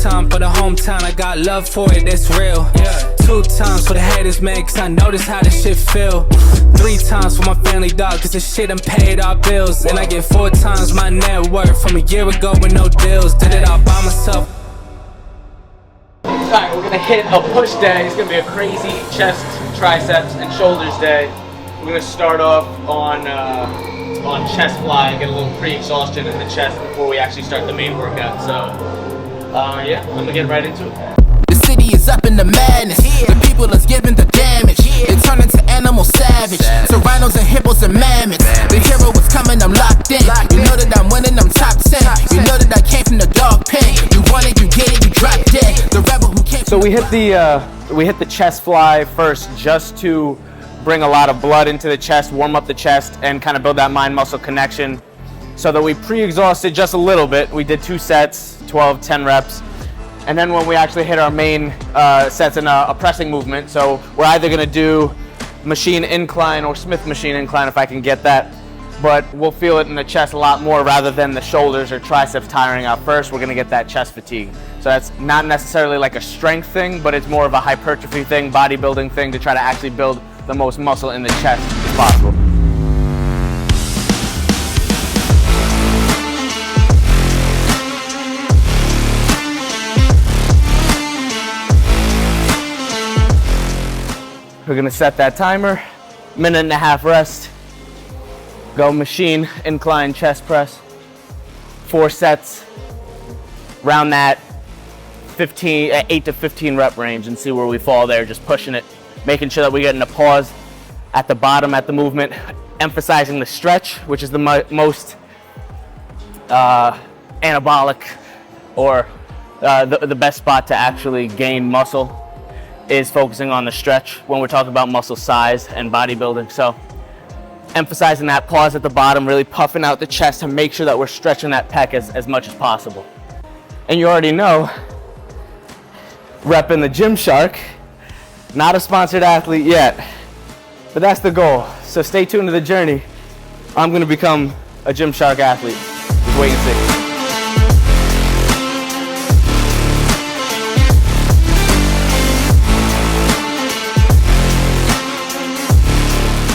time for the hometown, I got love for it, that's real. 2 times for the haters, man, cause I notice how this shit feel. 3 times for my family, dog, cause this shit done paid our bills. And I get 4 times my net worth from a year ago with no deals. Did it all by myself. Alright, we're gonna hit a push day. It's gonna be a crazy chest, triceps, and shoulders day. We're gonna start off on chest fly and get a little pre-exhaustion in the chest before we actually start the main workout. So, yeah, I'm gonna get right into it. The city is up in the madness. The people is giving the damage. They turn into animal savage. Serranos and hippos and mammoths. The hero is coming, I'm locked in. You know that I'm winning, I'm top 10. You know that I came from the dog pen. You want it, you get it, you drop dead. The rebel who came. So we hit the chest fly first, just to bring a lot of blood into the chest, warm up the chest, and kind of build that mind-muscle connection. So that we pre-exhausted just a little bit. We did 2 sets, 12, 10 reps. And then when we actually hit our main sets in a pressing movement, so we're either gonna do machine incline or Smith machine incline if I can get that, but we'll feel it in the chest a lot more rather than the shoulders or triceps tiring out first. We're gonna get that chest fatigue. So that's not necessarily like a strength thing, but it's more of a hypertrophy thing, bodybuilding thing to try to actually build the most muscle in the chest as possible. We're gonna set that timer, 1.5 minute rest, go machine, incline chest press, 4 sets, round that 8 to 15 rep range and see where we fall there, just pushing it, making sure that we get in a pause at the bottom at the movement, emphasizing the stretch, which is the most anabolic or the best spot to actually gain muscle is focusing on the stretch when we're talking about muscle size and bodybuilding. So emphasizing that pause at the bottom, really puffing out the chest to make sure that we're stretching that pec as much as possible. And you already know, repping the Gymshark, not a sponsored athlete yet, but that's the goal. So stay tuned to the journey. I'm gonna become a Gymshark athlete. Just wait and see.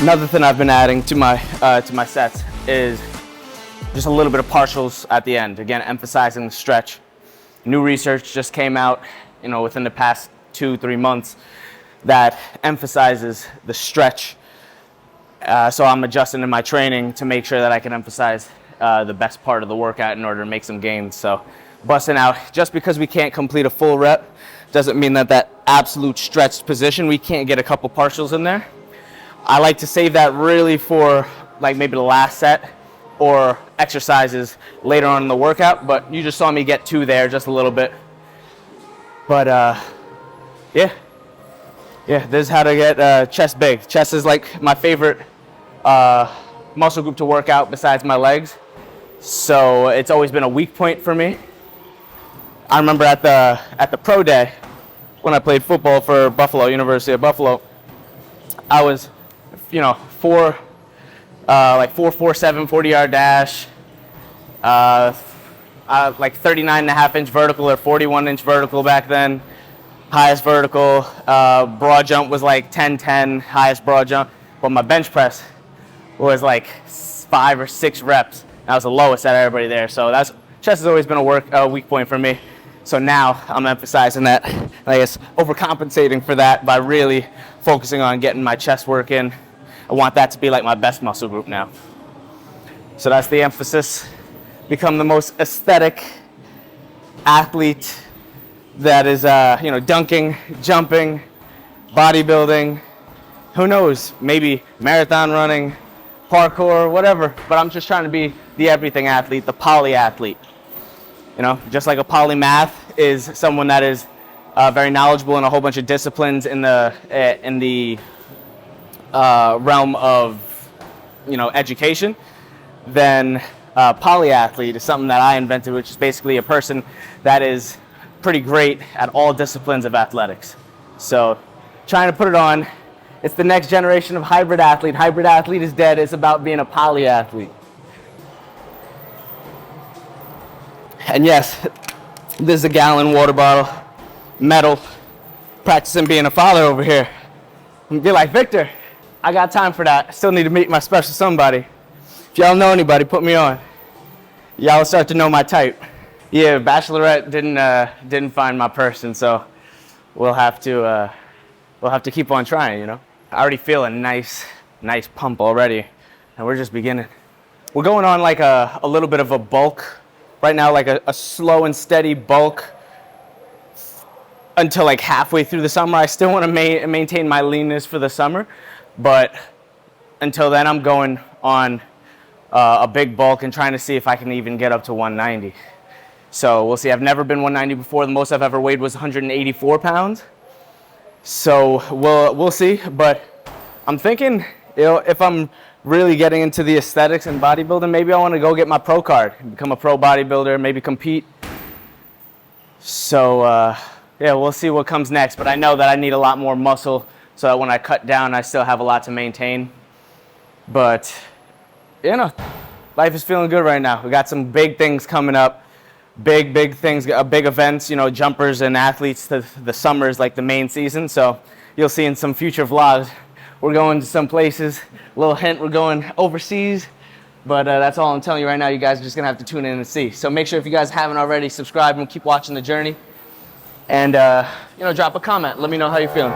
Another thing I've been adding to my sets is just a little bit of partials at the end. Again, emphasizing the stretch. New research just came out, within the past 2-3 months that emphasizes the stretch. So I'm adjusting in my training to make sure that I can emphasize the best part of the workout in order to make some gains. So busting out, just because we can't complete a full rep doesn't mean that absolute stretched position, we can't get a couple partials in there. I like to save that really for like maybe the last set or exercises later on in the workout, but you just saw me get 2 there, just a little bit. But yeah, this is how to get chest big. Chest is like my favorite muscle group to work out besides my legs. So it's always been a weak point for me. I remember at the pro day when I played football for Buffalo, University of Buffalo, I was 4.47 40-yard dash, like 39.5-inch vertical or 41-inch vertical back then. Highest vertical, broad jump was like 10-10, highest broad jump. But my bench press was like 5 or 6 reps. That was the lowest out of everybody there. So chest has always been a weak point for me. So now I'm emphasizing that, I guess overcompensating for that by really focusing on getting my chest work in. I want that to be like my best muscle group now. So that's the emphasis. Become the most aesthetic athlete that is, dunking, jumping, bodybuilding, who knows, maybe marathon running, parkour, whatever. But I'm just trying to be the everything athlete, the poly athlete. Just like a polymath is someone that is very knowledgeable in a whole bunch of disciplines in the realm of education, then polyathlete is something that I invented, which is basically a person that is pretty great at all disciplines of athletics. So trying to put it on, it's the next generation of hybrid athlete. Hybrid athlete is dead. It's about being a polyathlete. And yes, This is a gallon water bottle, metal, practicing being a father over here. Be like, Victor, I got time for that. I still need to meet my special somebody. If y'all know anybody, put me on. Y'all start to know my type. Yeah, Bachelorette didn't find my person, so we'll have to keep on trying, you know. I already feel a nice pump already, and we're just beginning. We're going on like a little bit of a bulk right now, like a slow and steady bulk until like halfway through the summer. I still want to maintain my leanness for the summer, but until then I'm going on a big bulk and trying to see if I can even get up to 190. So we'll see. I've never been 190 before. The most I've ever weighed was 184 pounds. So we'll see, but I'm thinking, you know, if I'm really getting into the aesthetics and bodybuilding, maybe I want to go get my pro card, become a pro bodybuilder, maybe compete. So yeah, we'll see what comes next, but I know that I need a lot more muscle so that when I cut down, I still have a lot to maintain. But, you know, life is feeling good right now. We got some big things coming up. Big things, big events, you know, jumpers and athletes. The summer is like the main season, so you'll see in some future vlogs. We're going to some places. A little hint, we're going overseas, but that's all I'm telling you right now. You guys are just gonna have to tune in and see. So make sure if you guys haven't already, subscribe and keep watching the journey. And you know, drop a comment. Let me know how you're feeling.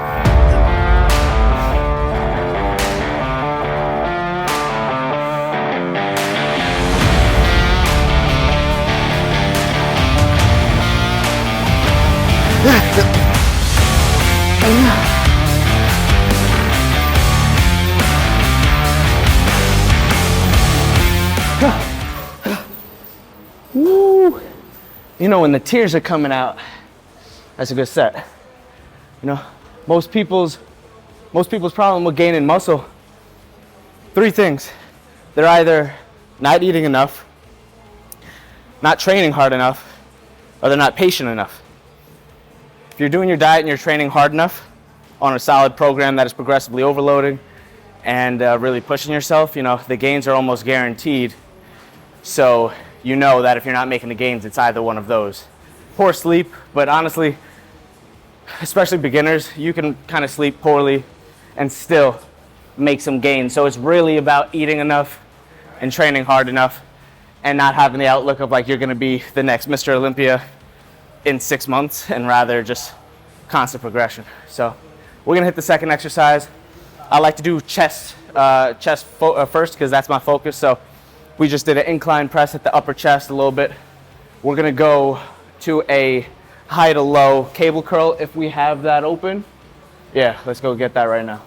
Woo. You know, when the tears are coming out, that's a good set. You know, most people's problem with gaining muscle, 3 things. They're either not eating enough, not training hard enough, or they're not patient enough. If you're doing your diet and you're training hard enough on a solid program that is progressively overloading and really pushing yourself, you know, the gains are almost guaranteed. So you know that if you're not making the gains, it's either one of those. Poor sleep, but honestly, especially beginners, you can kind of sleep poorly and still make some gains. So it's really about eating enough and training hard enough and not having the outlook of like you're going to be the next Mr. Olympia in 6 months, and rather just constant progression. So we're going to hit the second exercise. I like to do chest first because that's my focus. So we just did an incline press at the upper chest a little bit. We're going to go to a high to low cable curl if we have that open. Yeah, let's go get that right now.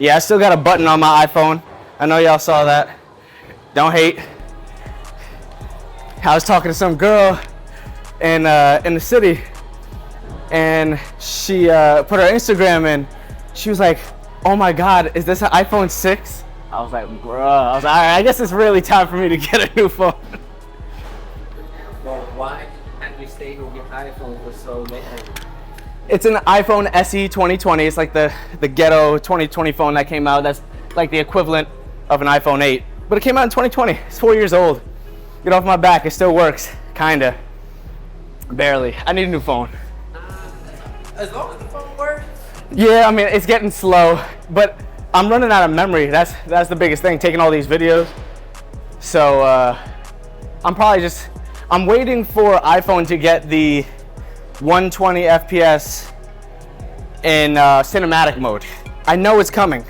Yeah, I still got a button on my iPhone. I know y'all saw that. Don't hate. I was talking to some girl in the city, and she put her Instagram in. She was like, "Oh my God, is this an iPhone 6?" I was like, "Bruh." I was like, "All right, I guess it's really time for me to get a new phone." Well, why can't we stay here with iPhone for so late? It's an iPhone SE 2020. It's like the ghetto 2020 phone that came out. That's like the equivalent of an iPhone 8. But it came out in 2020. It's 4 years old. Get off my back. It still works. Kinda. Barely. I need a new phone. As long as the phone works. Yeah, I mean, it's getting slow. But I'm running out of memory. That's the biggest thing, taking all these videos. So I'm waiting for iPhone to get the 120 FPS in cinematic mode. I know it's coming.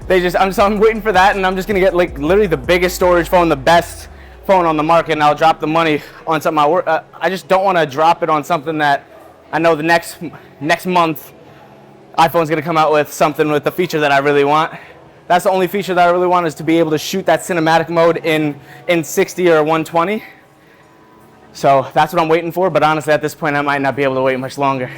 I'm waiting for that, and I'm just gonna get like literally the biggest storage phone, the best phone on the market, and I'll drop the money on something I just don't want to drop it on something that I know the next month iPhone's gonna come out with something with the feature that I really want. That's the only feature that I really want, is to be able to shoot that cinematic mode in 60 or 120. So that's what I'm waiting for, but honestly at this point I might not be able to wait much longer.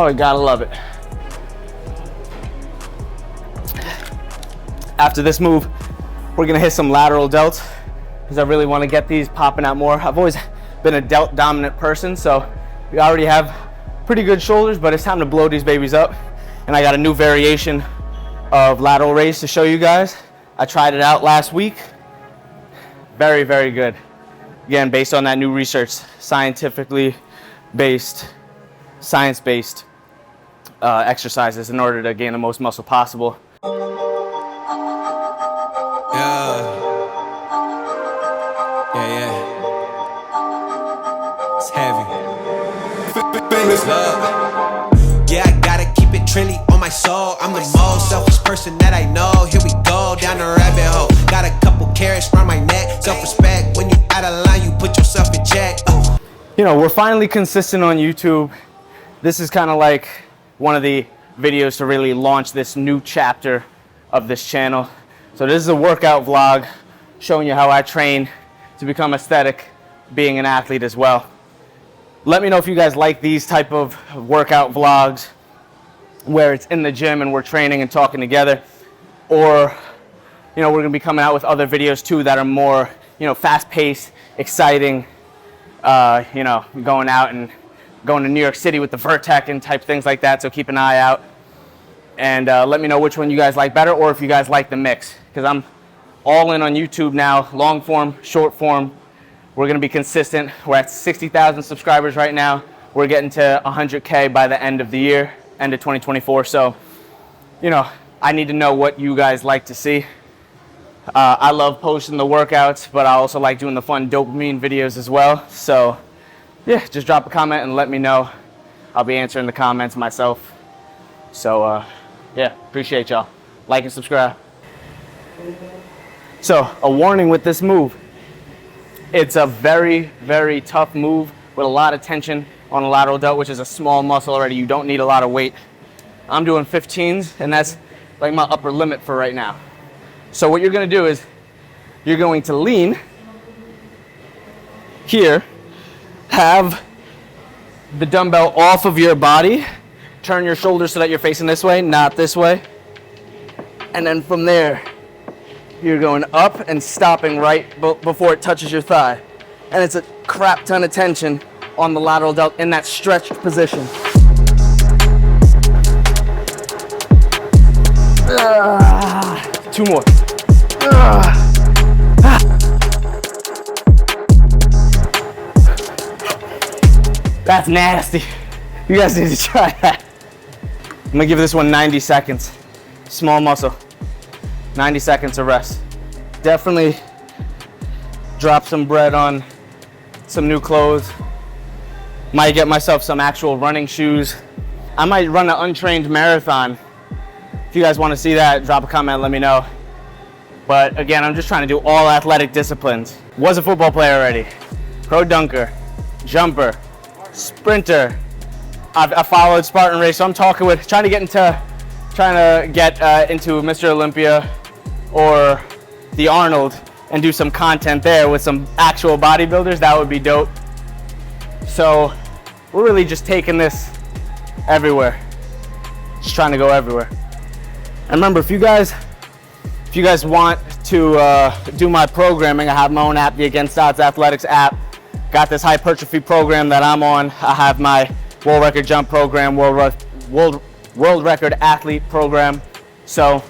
Oh, you gotta love it. After this move, we're gonna hit some lateral delts because I really wanna get these popping out more. I've always been a delt dominant person, so we already have pretty good shoulders, but it's time to blow these babies up. And I got a new variation of lateral raise to show you guys. I tried it out last week. Very, very good. Again, based on that new research, scientifically based, science-based exercises in order to gain the most muscle possible. Yeah. It's heavy. Yeah, I gotta keep it trendy on my soul. I'm the most selfish person that I know. Here we go, down the rabbit hole. Got a couple carrots around my neck. Self-respect, when you out of line, you put yourself in check. You know, we're finally consistent on YouTube. This is kind of like one of the videos to really launch this new chapter of this channel. So this is a workout vlog showing you how I train to become aesthetic, being an athlete as well. Let me know if you guys like these type of workout vlogs where it's in the gym and we're training and talking together, or you know, we're gonna be coming out with other videos too that are more, you know, fast-paced, exciting, you know, going out and going to New York City with the Vertec and type things like that, so keep an eye out. And let me know which one you guys like better, or if you guys like the mix, because I'm all in on YouTube now, long form, short form. We're gonna be consistent. We're at 60,000 subscribers right now. We're getting to 100K by the end of the year, end of 2024. So, you know, I need to know what you guys like to see. I love posting the workouts, but I also like doing the fun dopamine videos as well. So yeah, just drop a comment and let me know. I'll be answering the comments myself. So yeah, appreciate y'all. Like and subscribe. So a warning with this move. It's a very, very tough move with a lot of tension on a lateral delt, which is a small muscle already. You don't need a lot of weight. I'm doing 15s, and that's like my upper limit for right now. So what you're gonna do is you're going to lean here, have the dumbbell off of your body, turn your shoulders so that you're facing this way, not this way. And then from there, you're going up and stopping right before it touches your thigh. And it's a crap ton of tension on the lateral delt in that stretched position. Two more. That's nasty. You guys need to try that. I'm gonna give this one 90 seconds. Small muscle. 90 seconds of rest. Definitely drop some bread on some new clothes. Might get myself some actual running shoes. I might run an untrained marathon. If you guys want to see that, drop a comment, let me know. But again, I'm just trying to do all athletic disciplines. Was a football player already. Pro dunker, jumper, sprinter. I followed Spartan race, so I'm trying to get into Mr. Olympia or the Arnold and do some content there with some actual bodybuilders. That would be dope. So we're really just taking this everywhere. Just trying to go everywhere. And remember, if you guys want to do my programming, I have my own app, the Against Odds Athletics app. Got this hypertrophy program that I'm on. I have my world record jump program, world record athlete program. So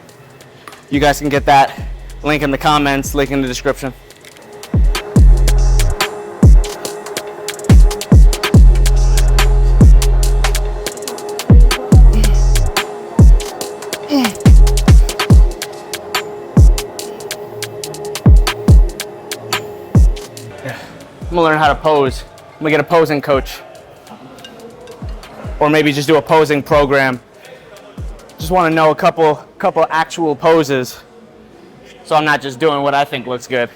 you guys can get that. Link in the comments, link in the description. I'm gonna learn how to pose. I'm gonna get a posing coach. Or maybe just do a posing program. Just wanna know a couple actual poses, so I'm not just doing what I think looks good.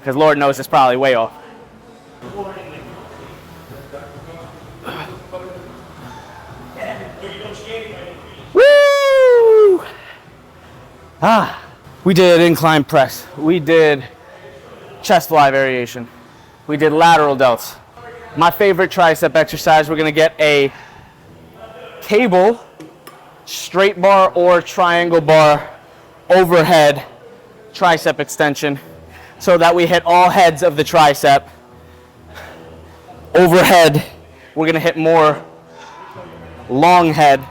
Because Lord knows it's probably way off. Woo! We did incline press. We did chest fly variation. We did lateral delts. My favorite tricep exercise, we're gonna get a cable, straight bar or triangle bar overhead tricep extension so that we hit all heads of the tricep. Overhead, we're gonna hit more long head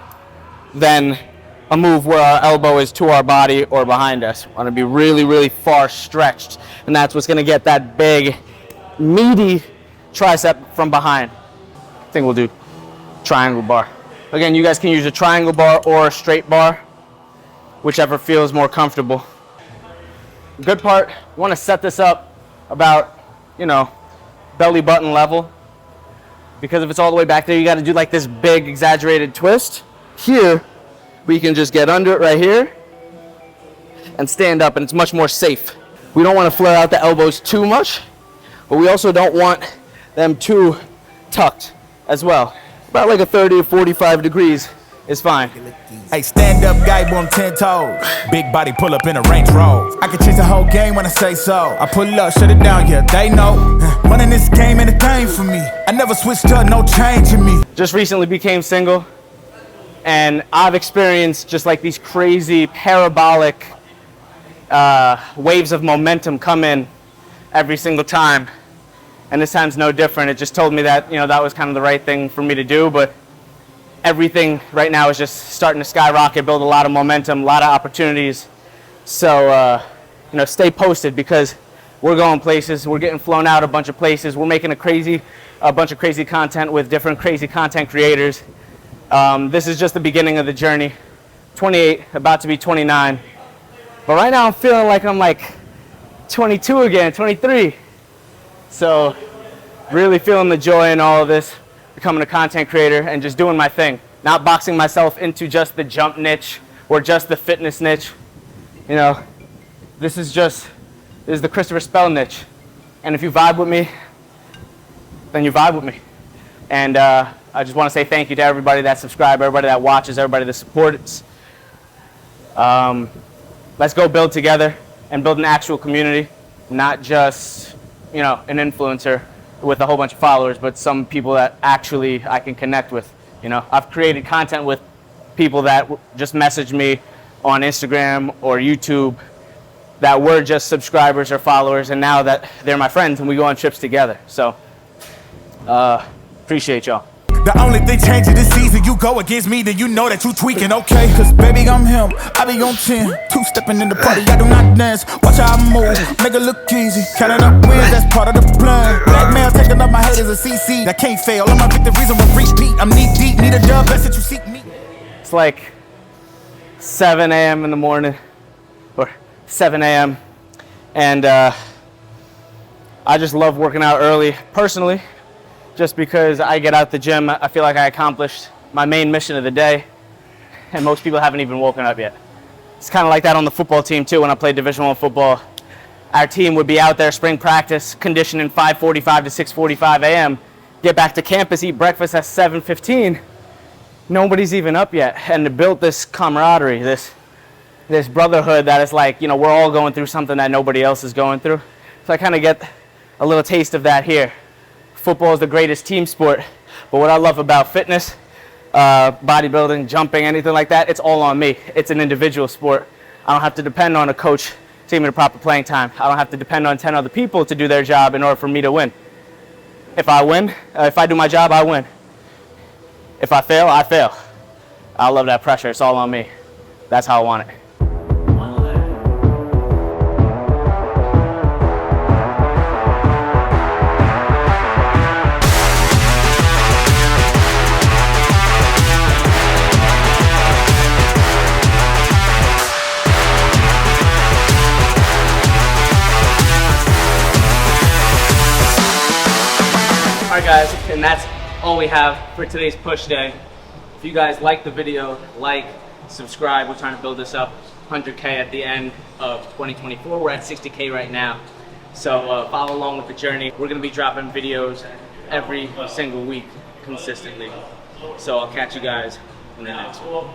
than a move where our elbow is to our body or behind us. We wanna be really, really far stretched, and that's what's gonna get that big, meaty tricep from behind. I think we'll do triangle bar. Again, you guys can use a triangle bar or a straight bar, whichever feels more comfortable. Good part, you wanna set this up about, belly button level, because if it's all the way back there, you gotta do like this big exaggerated twist. Here, we can just get under it right here and stand up, and it's much more safe. We don't wanna flare out the elbows too much, but we also don't want them too tucked as well. About like a 30 or 45 degrees is fine. Hey, stand up guy on 10 toes. Big body pull up in a Range Rover. I can change the whole game when I say so. I pull up, shut it down, yeah, they know. Running this game ain't a thing for me. I never switched up, no change in me. Just recently became single, and I've experienced just like these crazy parabolic waves of momentum come in every single time. And this time's no different. It just told me that, that was kind of the right thing for me to do, but everything right now is just starting to skyrocket, build a lot of momentum, a lot of opportunities. So, stay posted, because we're going places, we're getting flown out a bunch of places, we're making a bunch of crazy content with different crazy content creators. This is just the beginning of the journey. 28, about to be 29. But right now I'm feeling like I'm like 22 again, 23. So really feeling the joy in all of this, becoming a content creator and just doing my thing. Not boxing myself into just the jump niche or just the fitness niche. This is the Christopher Spell niche. And if you vibe with me, then you vibe with me. And I just want to say thank you to everybody that subscribes, everybody that watches, everybody that supports. Let's go build together and build an actual community, not just an influencer with a whole bunch of followers, but some people that actually I can connect with. I've created content with people that just message me on Instagram or YouTube that were just subscribers or followers, and now that they're my friends and we go on trips together. So appreciate y'all. The only thing changing this season, you go against me, then you know that you tweaking, okay? Cause baby, I'm him, I be on 10. Two-stepping in the party, I do not dance. Watch how I move, make it look easy. Counting up wins, that's part of the plan. Blackmail, taking up my head as a CC. That can't fail, all my victories on repeat. I'm knee deep, need a dub, best that you seek me. It's like 7 a.m. in the morning, or 7 a.m. And I just love working out early, personally. Just because I get out the gym, I feel like I accomplished my main mission of the day, and most people haven't even woken up yet. It's kind of like that on the football team too. When I played Division I football, our team would be out there spring practice, conditioning 5:45 to 6:45 a.m., get back to campus, eat breakfast at 7:15. Nobody's even up yet, and to build this camaraderie, this brotherhood that is like, we're all going through something that nobody else is going through. So I kind of get a little taste of that here. Football is the greatest team sport, but what I love about fitness, bodybuilding, jumping, anything like that, it's all on me. It's an individual sport. I don't have to depend on a coach to give me the proper playing time. I don't have to depend on 10 other people to do their job in order for me to win. If I win, if I do my job, I win. If I fail, I fail. I love that pressure. It's all on me. That's how I want it. Alright guys, and that's all we have for today's push day. If you guys like the video, subscribe. We're trying to build this up 100K at the end of 2024. We're at 60K right now. So follow along with the journey. We're going to be dropping videos every single week consistently. So I'll catch you guys in the next one.